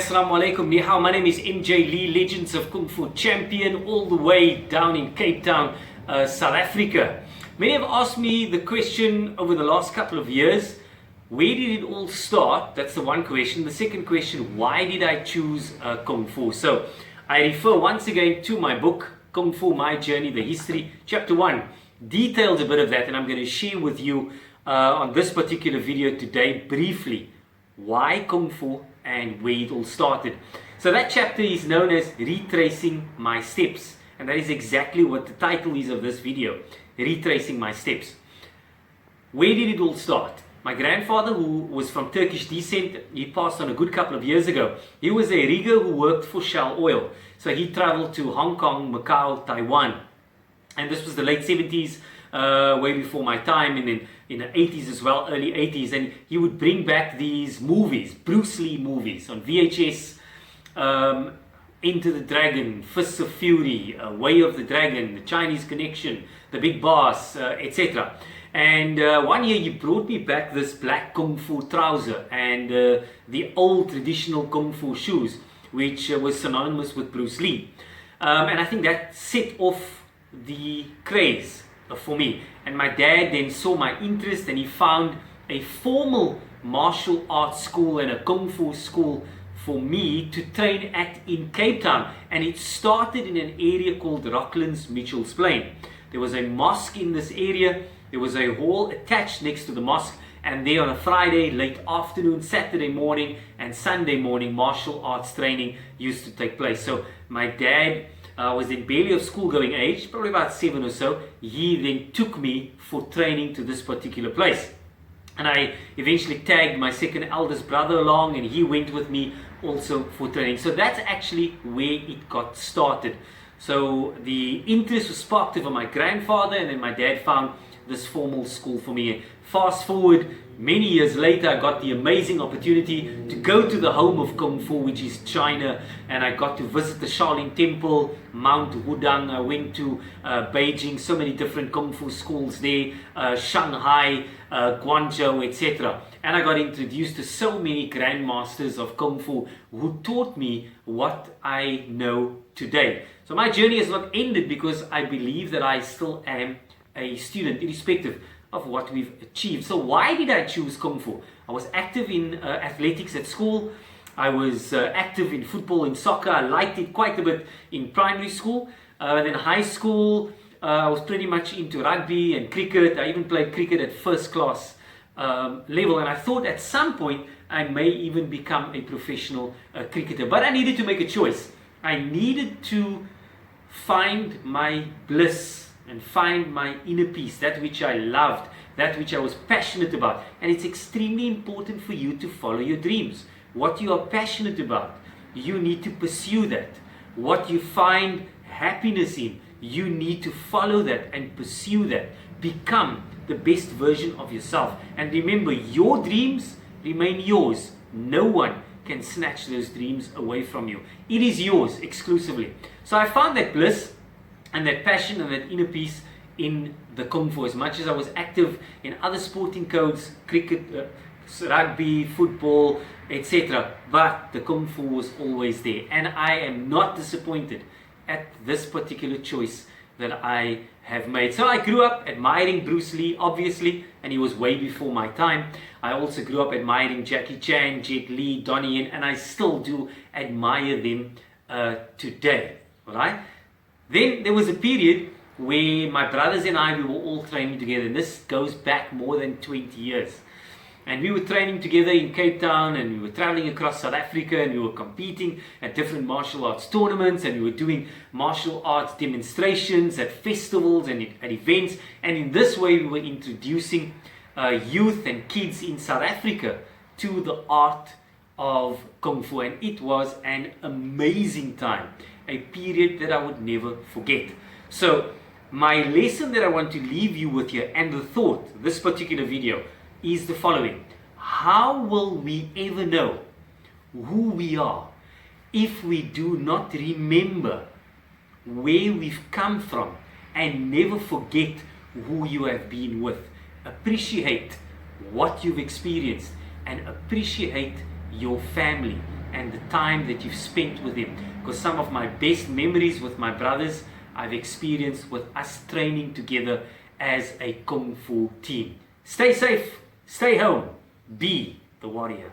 Assalamu alaikum, ni hao. My name is M.J.Li, Legends of Kungfu champion, all the way down in Cape Town, South Africa. Many have asked me the question over the last couple of years, where did it all start? That's the one question. The second question, why did I choose Kung Fu? So I refer once again to my book, Kung Fu, My Journey, The History. Chapter 1 details a bit of that, and I'm going to share with you on this particular video today briefly why Kung Fu and where it all started. So that chapter is known as Retracing My Steps, and that is exactly what the title is of this video, Retracing My Steps. Where did it all start? My grandfather, who was from Turkish descent, he passed on a good couple of years ago. He was a rigger who worked for Shell Oil. So he traveled to Hong Kong, Macau, Taiwan. And this was the late 70s, way before my time, and then in the 80s as well, early 80s. And he would bring back these movies, Bruce Lee movies on VHS, Enter the Dragon, Fists of Fury, Way of the Dragon, The Chinese Connection, The Big Boss, etc. And one year he brought me back this black Kung Fu trouser and the old traditional Kung Fu shoes, which was synonymous with Bruce Lee. And I think that set off the craze for me. And my dad then saw my interest, and he found a formal martial arts school and a Kung Fu school for me to train at in Cape Town. And it started in an area called Rocklands, Mitchell's Plain. There was a mosque in this area. There was a hall attached next to the mosque, and there on a Friday, late afternoon, Saturday morning and Sunday morning, martial arts training used to take place. So my dad was in barely of school going age, probably about 7 or so. He then took me for training to this particular place. And I eventually tagged my second eldest brother along, and he went with me also for training. So that's actually where it got started. So the interest was sparked over my grandfather, and then my dad found this formal school for me. Fast forward many years later, I got the amazing opportunity to go to the home of Kung Fu, which is China, and I got to visit the Shaolin Temple, Mount Wudang. I went to Beijing, so many different Kung Fu schools there, Shanghai, Guangzhou, etc. And I got introduced to so many Grandmasters of Kung Fu who taught me what I know today. So my journey has not ended, because I believe that I still am a student, irrespective of what we've achieved. So why did I choose Kung Fu? I was active in athletics at school. I was active in football and soccer. I liked it quite a bit in primary school. Then high school, I was pretty much into rugby and cricket. I even played cricket at first class level, and I thought at some point I may even become a professional cricketer. But I needed to make a choice. I needed to find my bliss and find my inner peace, that which I loved, that which I was passionate about. And it's extremely important for you to follow your dreams. What you are passionate about, you need to pursue that. What you find happiness in, you need to follow that and pursue that. Become the best version of yourself. And remember, your dreams remain yours. No one can snatch those dreams away from you. It is yours exclusively. So I found that bliss and that passion and that inner peace in the Kung Fu. As much as I was active in other sporting codes, cricket, rugby, football, etc., but the Kung Fu was always there. And I am not disappointed at this particular choice that I have made. So I grew up admiring Bruce Lee, obviously, and he was way before my time. I also grew up admiring Jackie Chan, Jet Li, Donnie Yen, and I still do admire them today. All right? Then there was a period where my brothers and I, we were all training together, and this goes back more than 20 years. And we were training together in Cape Town, and we were traveling across South Africa, and we were competing at different martial arts tournaments, and we were doing martial arts demonstrations at festivals and at events. And in this way, we were introducing youth and kids in South Africa to the art of Kung Fu, and it was an amazing time, a period that I would never forget. So my lesson that I want to leave you with here, and the thought, this particular video, is the following. How will we ever know who we are if we do not remember where we've come from and never forget who you have been with? Appreciate what you've experienced and appreciate your family. and the time that you've spent with them. Because some of my best memories with my brothers I've experienced with us training together as a Kung Fu team. Stay safe, stay home, be the warrior.